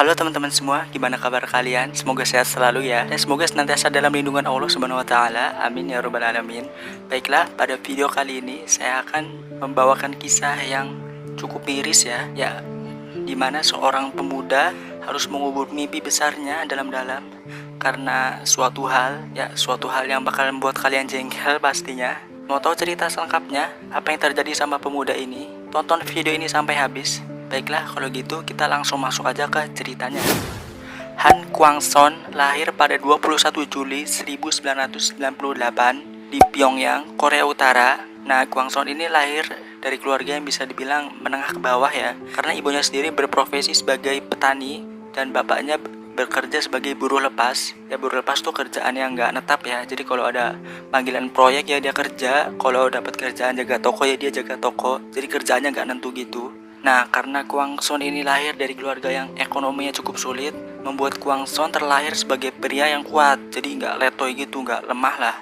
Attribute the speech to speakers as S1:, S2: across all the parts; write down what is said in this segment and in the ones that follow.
S1: Halo teman-teman semua, gimana kabar kalian? Semoga sehat selalu ya, dan semoga senantiasa dalam lindungan Allah Subhanahu wa Ta'ala. Amin ya Rabbal 'Alamin. Baiklah, pada video kali ini saya akan membawakan kisah yang cukup miris ya, dimana seorang pemuda harus mengubur mimpi besarnya dalam-dalam karena suatu hal yang bakal membuat kalian jengkel pastinya. Mau tahu cerita selengkapnya, apa yang terjadi sama pemuda ini? Tonton video ini sampai habis. Baiklah, kalau gitu kita langsung masuk aja ke ceritanya. Han Kwang-son lahir pada 21 Juli 1998 di Pyongyang, Korea Utara. Nah, Kwang-son ini lahir dari keluarga yang bisa dibilang menengah ke bawah ya, karena ibunya sendiri berprofesi sebagai petani dan bapaknya bekerja sebagai buruh lepas. Ya, buruh lepas tuh kerjaan yang nggak netap ya, jadi kalau ada panggilan proyek ya dia kerja, kalau dapat kerjaan jaga toko ya dia jaga toko, jadi kerjaannya nggak nentu gitu. Nah, karena Kwang-son ini lahir dari keluarga yang ekonominya cukup sulit, membuat Kwang-son terlahir sebagai pria yang kuat, jadi nggak letoy gitu, nggak lemah lah.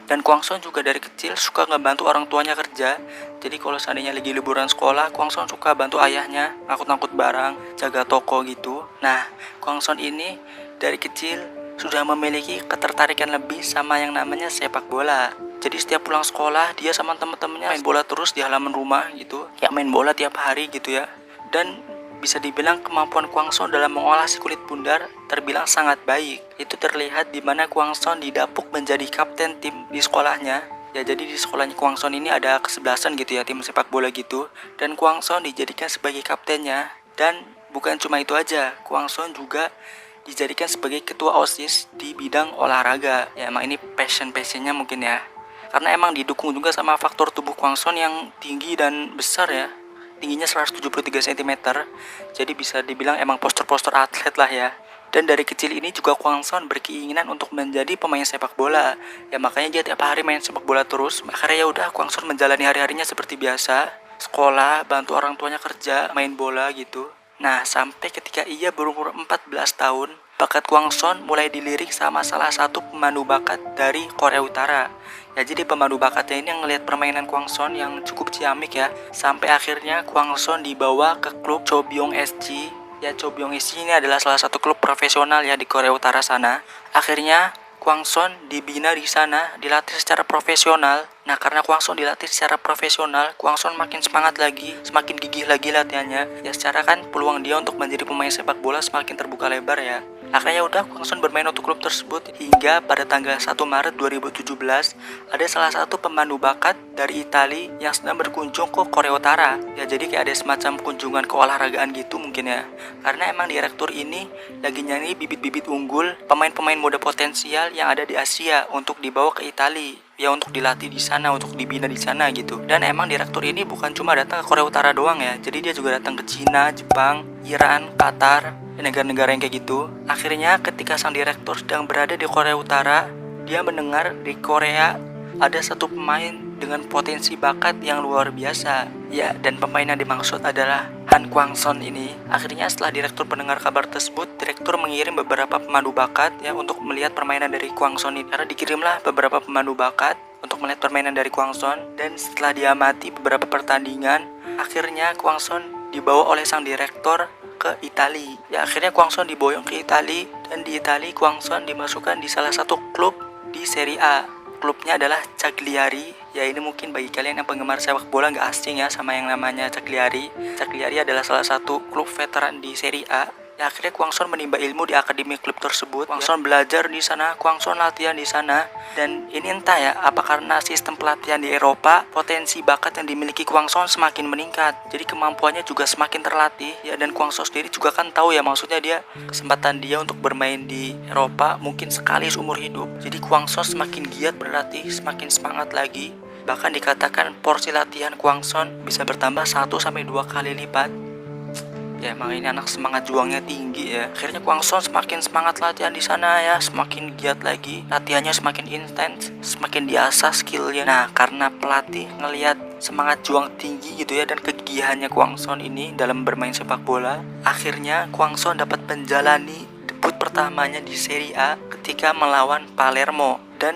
S1: Dan Kwang-son juga dari kecil suka ngebantu orang tuanya kerja. Jadi kalau seandainya lagi liburan sekolah, Kwang-son suka bantu ayahnya ngangkut-ngangkut barang, jaga toko gitu. Nah, Kwang-son ini dari kecil sudah memiliki ketertarikan lebih sama yang namanya sepak bola. Jadi setiap pulang sekolah dia sama temen-temennya main bola terus di halaman rumah gitu. Ya main bola tiap hari gitu ya. Dan bisa dibilang kemampuan Kwang-son dalam mengolah si kulit bundar terbilang sangat baik. Itu terlihat di mana Kwang-son didapuk menjadi kapten tim di sekolahnya. Ya jadi di sekolahnya Kwang-son ini ada kesebelasan gitu ya, tim sepak bola gitu. Dan Kwang-son dijadikan sebagai kaptennya. Dan bukan cuma itu aja, Kwang-son juga dijadikan sebagai ketua OSIS di bidang olahraga. Ya emang ini passionnya mungkin ya. Karena emang didukung juga sama faktor tubuh Kwang-son yang tinggi dan besar ya. Tingginya 173 cm. Jadi bisa dibilang emang poster-poster atlet lah ya. Dan dari kecil ini juga Kwang-son berkeinginan untuk menjadi pemain sepak bola. Ya makanya dia tiap hari main sepak bola terus. Akhirnya ya udah Kwang-son menjalani hari-harinya seperti biasa. Sekolah, bantu orang tuanya kerja, main bola gitu. Nah, sampai ketika ia berumur 14 tahun, bakat Kwang-son mulai dilirik sama salah satu pemandu bakat dari Korea Utara. Ya jadi pemandu bakatnya ini yang ngelihat permainan Kwang-son yang cukup ciamik ya. Sampai akhirnya Kwang-son dibawa ke klub Chobyong SG. Ya Chobyong SG ini adalah salah satu klub profesional ya di Korea Utara sana. Akhirnya Kwang-son dibina di sana, dilatih secara profesional. Nah, karena Kwang-son dilatih secara profesional, Kwang-son makin semangat lagi, semakin gigih lagi latihannya. Ya secara kan peluang dia untuk menjadi pemain sepak bola semakin terbuka lebar ya. Akhirnya udah Kwang-son bermain untuk klub tersebut hingga pada tanggal 1 Maret 2017 ada salah satu pemandu bakat dari Italia yang sedang berkunjung ke Korea Utara. Ya jadi kayak ada semacam kunjungan keolahragaan gitu mungkin ya. Karena emang direktur ini lagi nyari bibit-bibit unggul, pemain-pemain muda potensial yang ada di Asia untuk dibawa ke Italia. Ya untuk dilatih di sana, untuk dibina di sana gitu. Dan emang direktur ini bukan cuma datang ke Korea Utara doang ya. Jadi dia juga datang ke Cina, Jepang, Iran, Qatar, negara-negara yang kayak gitu. Akhirnya ketika sang direktur sedang berada di Korea Utara, dia mendengar di Korea ada satu pemain dengan potensi bakat yang luar biasa. Ya, dan pemain yang dimaksud adalah Han Kwang-son ini. Akhirnya setelah direktur mendengar kabar tersebut, direktur mengirim beberapa pemandu bakat ya untuk melihat permainan dari Kwang-son ini. Karena dikirimlah beberapa pemandu bakat untuk melihat permainan dari Kwang-son, dan setelah diamati beberapa pertandingan, akhirnya Kwang-son dibawa oleh sang direktur ke Italia. Ya akhirnya Kwang-son diboyong ke Italia, dan di Italia Kwang-son dimasukkan di salah satu klub di Serie A. Klubnya adalah Cagliari. Ya ini mungkin bagi kalian yang penggemar sepak bola nggak asing ya sama yang namanya Cagliari. Cagliari adalah salah satu klub veteran di Serie A. Ya akhirnya Kwang-son menimba ilmu di akademi klub tersebut. Kwang-son belajar di sana, Kwang-son latihan di sana. Dan ini entah ya, apa karena sistem pelatihan di Eropa, potensi bakat yang dimiliki Kwang-son semakin meningkat. Jadi kemampuannya juga semakin terlatih ya, dan Kwang-son sendiri juga kan tahu ya, maksudnya dia kesempatan dia untuk bermain di Eropa mungkin sekali seumur hidup. Jadi Kwang-son semakin giat berlatih, semakin semangat lagi. Bahkan dikatakan porsi latihan Kwang-son bisa bertambah 1-2 kali lipat. Ya emang ini anak semangat juangnya tinggi ya. Akhirnya Kwang-son semakin semangat latihan di sana ya, semakin giat lagi. Latihannya semakin intens, semakin diasah skillnya. Nah karena pelatih ngelihat semangat juang tinggi gitu ya dan kegigihannya Kwang-son ini dalam bermain sepak bola, akhirnya Kwang-son dapat menjalani debut pertamanya di Serie A ketika melawan Palermo. Dan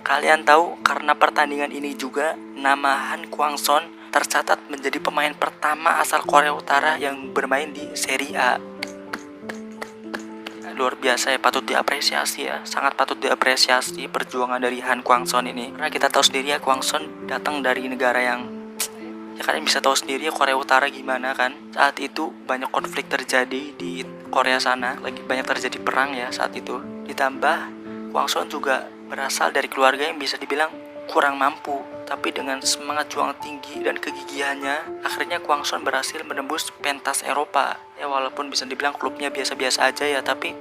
S1: kalian tahu karena pertandingan ini juga nama Han Kwang-son tercatat menjadi pemain pertama asal Korea Utara yang bermain di Serie A. luar biasa ya, patut diapresiasi ya, sangat patut diapresiasi perjuangan dari Han Kwang-son ini. Karena kita tahu sendiri ya, Kwang-son datang dari negara yang ya kalian bisa tahu sendiri ya, Korea Utara gimana kan. Saat itu banyak konflik terjadi di Korea sana, lagi banyak terjadi perang ya saat itu. Ditambah Kwang-son juga berasal dari keluarga yang bisa dibilang kurang mampu, tapi dengan semangat juang tinggi dan kegigihannya, akhirnya Kwang-son berhasil menembus pentas Eropa. Ya walaupun bisa dibilang klubnya biasa-biasa aja ya, tapi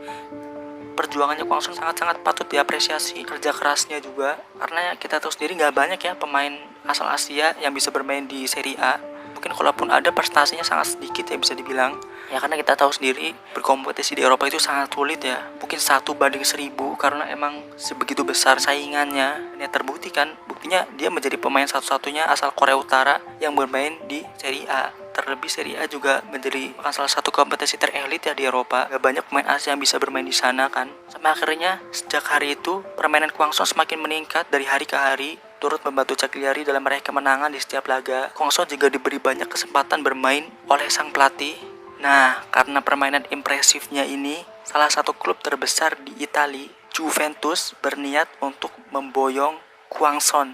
S1: perjuangannya Kwang-son sangat-sangat patut diapresiasi. Kerja kerasnya juga, karena kita tahu sendiri nggak banyak ya pemain asal Asia yang bisa bermain di Serie A. Mungkin kalaupun ada, prestasinya sangat sedikit ya bisa dibilang. Ya karena kita tahu sendiri berkompetisi di Eropa itu sangat sulit ya. Mungkin 1 banding 1000 karena emang sebegitu besar saingannya. Ini terbuktikan, buktinya dia menjadi pemain satu-satunya asal Korea Utara yang bermain di Serie A. Terlebih Serie A juga menjadi salah satu kompetisi terelit ya di Eropa. Gak banyak pemain Asia yang bisa bermain di sana kan. Sampai akhirnya sejak hari itu permainan Kwang-son semakin meningkat dari hari ke hari, turut membantu Cagliari dalam meraih kemenangan di setiap laga. Kwang-son juga diberi banyak kesempatan bermain oleh sang pelatih. Nah, karena permainan impresifnya ini, salah satu klub terbesar di Italia, Juventus, berniat untuk memboyong Kwang-son.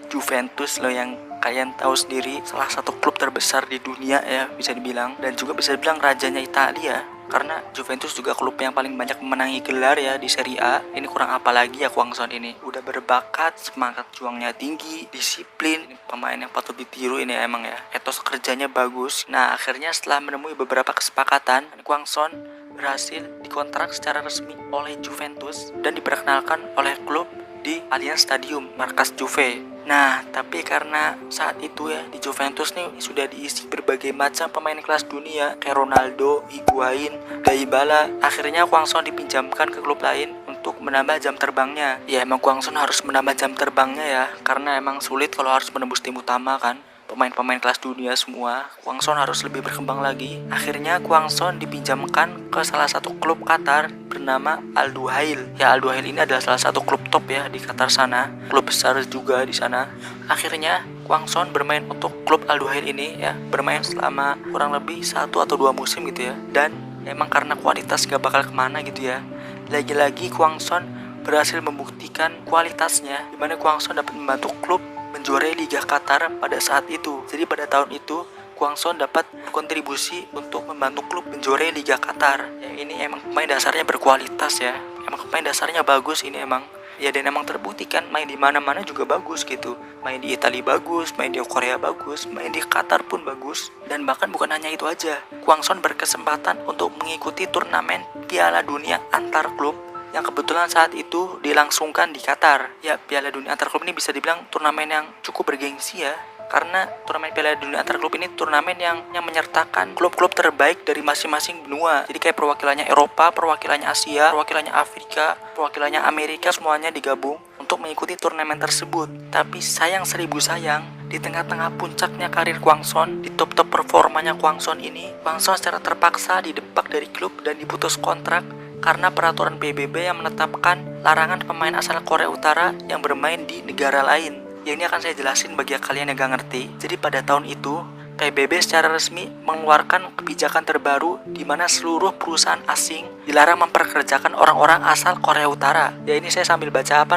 S1: Juventus loh, yang kalian tahu sendiri salah satu klub terbesar di dunia ya bisa dibilang, dan juga bisa dibilang rajanya Italia, karena Juventus juga klub yang paling banyak memenangi gelar ya di Serie A. Ini kurang apa lagi ya, Kwang-son ini udah berbakat, semangat juangnya tinggi, disiplin, ini pemain yang patut ditiru ini emang ya, etos kerjanya bagus. Nah akhirnya setelah menemui beberapa kesepakatan, Kwang-son berhasil dikontrak secara resmi oleh Juventus dan diperkenalkan oleh klub di Allianz Stadium, markas Juve. Nah, tapi karena saat itu ya di Juventus nih sudah diisi berbagai macam pemain kelas dunia kayak Ronaldo, Higuain, Dybala. Akhirnya Kwang-son dipinjamkan ke klub lain untuk menambah jam terbangnya. Ya emang Kwang-son harus menambah jam terbangnya ya, karena emang sulit kalau harus menembus tim utama kan. Pemain-pemain kelas dunia semua, Kwang-son harus lebih berkembang lagi. Akhirnya Kwang-son dipinjamkan ke salah satu klub Qatar bernama Al Duhail. Ya Al Duhail ini adalah salah satu klub top ya di Qatar sana, klub besar juga di sana. Akhirnya Kwang-son bermain untuk klub Al Duhail ini ya, bermain selama kurang lebih 1 atau 2 musim gitu ya. Dan emang karena kualitas gak bakal kemana gitu ya. Lagi-lagi Kwang-son berhasil membuktikan kualitasnya, dimana Kwang-son dapat membantu klub menjuarai Liga Qatar pada saat itu. Jadi pada tahun itu Kwang-son dapat kontribusi untuk membantu klub menjuarai Liga Qatar. Ya, ini emang pemain dasarnya berkualitas ya. Emang pemain dasarnya bagus ini emang. Ya dan emang terbuktikan main di mana-mana juga bagus gitu. Main di Italia bagus, main di Korea bagus, main di Qatar pun bagus. Dan bahkan bukan hanya itu aja, Kwang-son berkesempatan untuk mengikuti turnamen Piala Dunia antar klub yang kebetulan saat itu dilangsungkan di Qatar. Ya, Piala Dunia antar klub ini bisa dibilang turnamen yang cukup bergengsi ya, karena turnamen Piala Dunia antar klub ini turnamen yang menyertakan klub-klub terbaik dari masing-masing benua. Jadi kayak perwakilannya Eropa, perwakilannya Asia, perwakilannya Afrika, perwakilannya Amerika, semuanya digabung untuk mengikuti turnamen tersebut. Tapi sayang seribu sayang, di tengah-tengah puncaknya karir Kwang-son, di top-top performanya Kwang-son ini, Kwang-son secara terpaksa didepak dari klub dan diputus kontrak karena peraturan PBB yang menetapkan larangan pemain asal Korea Utara yang bermain di negara lain. Ya ini akan saya jelasin bagi kalian yang gak ngerti. Jadi pada tahun itu PBB secara resmi mengeluarkan kebijakan terbaru di mana seluruh perusahaan asing dilarang memperkerjakan orang-orang asal Korea Utara. Ya ini saya sambil baca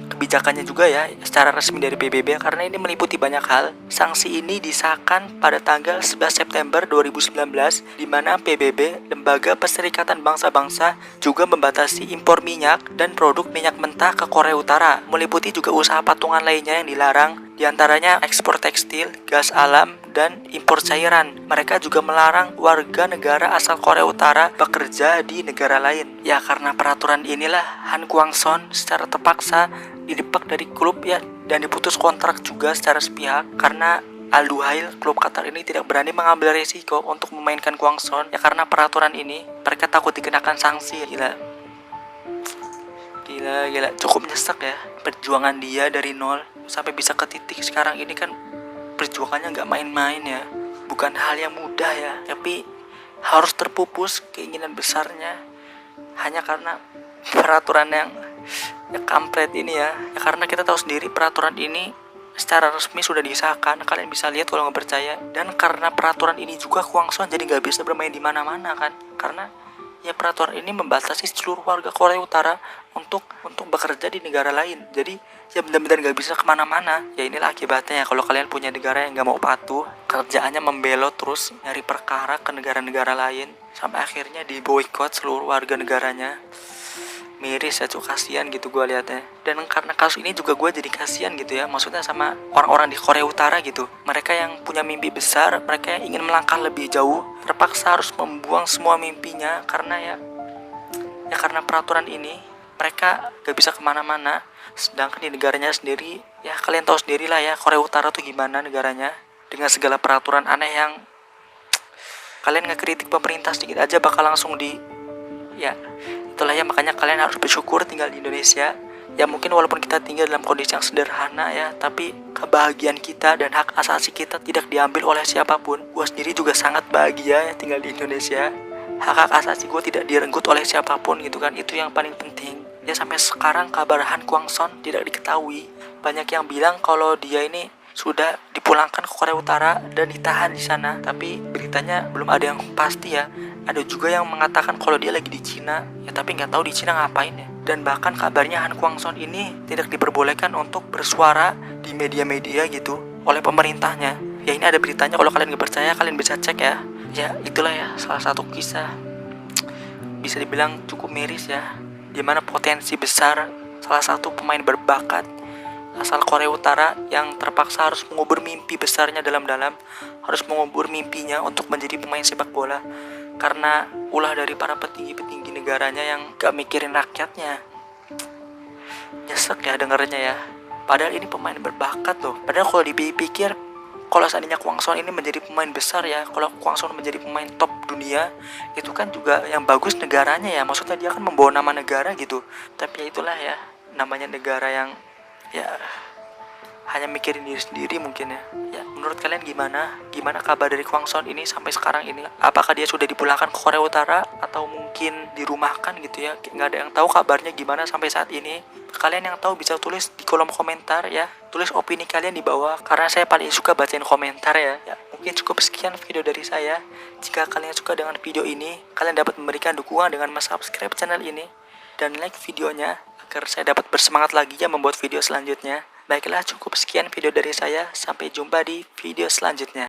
S1: kebijakannya juga ya secara resmi dari PBB, karena ini meliputi banyak hal. Sanksi ini disahkan pada tanggal 11 September 2019 di mana PBB, Lembaga Perserikatan Bangsa-Bangsa, juga membatasi impor minyak dan produk minyak mentah ke Korea Utara. Meliputi juga usaha patungan lainnya yang dilarang, diantaranya ekspor tekstil, gas alam, dan impor cairan. Mereka juga melarang warga negara asal Korea Utara bekerja di negara lain. Ya karena peraturan inilah Han Kwang-son secara terpaksa didepak dari klub ya, dan diputus kontrak juga secara sepihak karena Al Duhail, klub Qatar ini tidak berani mengambil resiko untuk memainkan Kwang-son ya, karena peraturan ini mereka takut dikenakan sanksi. Gila, cukup nyesek ya perjuangan dia dari nol sampai bisa ke titik sekarang ini kan. Perjuangannya gak main-main ya, bukan hal yang mudah ya, tapi harus terpupus keinginan besarnya hanya karena peraturan yang kampret ini ya. Karena kita tahu sendiri peraturan ini secara resmi sudah disahkan, kalian bisa lihat kalau nggak percaya. Dan karena peraturan ini juga Kwang-son jadi nggak bisa bermain di mana-mana kan, karena Ya peraturan ini membatasi seluruh warga Korea Utara untuk bekerja di negara lain. Jadi ya benar-benar nggak bisa kemana-mana. Ya inilah akibatnya ya kalau kalian punya negara yang nggak mau patuh, kerjaannya membelot terus nyari perkara ke negara-negara lain, sampai akhirnya diboikot seluruh warga negaranya. Miris ya cuy, kasihan gitu gue liatnya. Dan karena kasus ini juga gue jadi kasihan gitu ya, maksudnya sama orang-orang di Korea Utara gitu. Mereka yang punya mimpi besar, mereka yang ingin melangkah lebih jauh, terpaksa harus membuang semua mimpinya karena ya karena peraturan ini mereka gak bisa kemana-mana. Sedangkan di negaranya sendiri, ya kalian tahu sendiri lah ya Korea Utara tuh gimana negaranya, dengan segala peraturan aneh yang kalian ngekritik pemerintah sedikit aja bakal langsung ya itulah ya. Makanya kalian harus bersyukur tinggal di Indonesia. Ya mungkin walaupun kita tinggal dalam kondisi yang sederhana ya, tapi kebahagiaan kita dan hak asasi kita tidak diambil oleh siapapun. Gue sendiri juga sangat bahagia ya tinggal di Indonesia. Hak asasi gue tidak direnggut oleh siapapun gitu kan, itu yang paling penting. Ya sampai sekarang kabar Han Kwang-son tidak diketahui. Banyak yang bilang kalau dia ini sudah dipulangkan ke Korea Utara dan ditahan di sana, tapi beritanya belum ada yang pasti ya. Ada juga yang mengatakan kalau dia lagi di Cina, ya tapi nggak tahu di Cina ngapain ya. Dan bahkan kabarnya Han Kwang-son ini tidak diperbolehkan untuk bersuara di media-media gitu oleh pemerintahnya. Ya ini ada beritanya, kalau kalian nggak percaya kalian bisa cek ya. Ya itulah ya salah satu kisah bisa dibilang cukup miris ya, dimana potensi besar salah satu pemain berbakat asal Korea Utara yang terpaksa harus mengubur mimpi besarnya dalam-dalam, harus mengubur mimpinya untuk menjadi pemain sepak bola karena ulah dari para petinggi-petinggi negaranya yang gak mikirin rakyatnya. Nyesek ya dengernya ya, padahal ini pemain berbakat loh. Padahal kalau dipikir, kalau seandainya Kwang-son ini menjadi pemain besar ya, kalau Kwang-son menjadi pemain top dunia, itu kan juga yang bagus negaranya ya, maksudnya dia kan membawa nama negara gitu. Tapi ya itulah ya, namanya negara yang ya hanya mikirin diri sendiri mungkin ya. Ya menurut kalian gimana? Gimana kabar dari Kwang-son ini sampai sekarang ini? Apakah dia sudah dipulangkan ke Korea Utara atau mungkin dirumahkan gitu ya? Nggak ada yang tahu kabarnya gimana sampai saat ini. Kalian yang tahu bisa tulis di kolom komentar ya. Tulis opini kalian di bawah karena saya paling suka bacain komentar ya. Ya mungkin cukup sekian video dari saya. Jika kalian suka dengan video ini, kalian dapat memberikan dukungan dengan subscribe channel ini dan like videonya agar saya dapat bersemangat lagi ya membuat video selanjutnya. Baiklah, cukup sekian video dari saya. Sampai jumpa di video selanjutnya.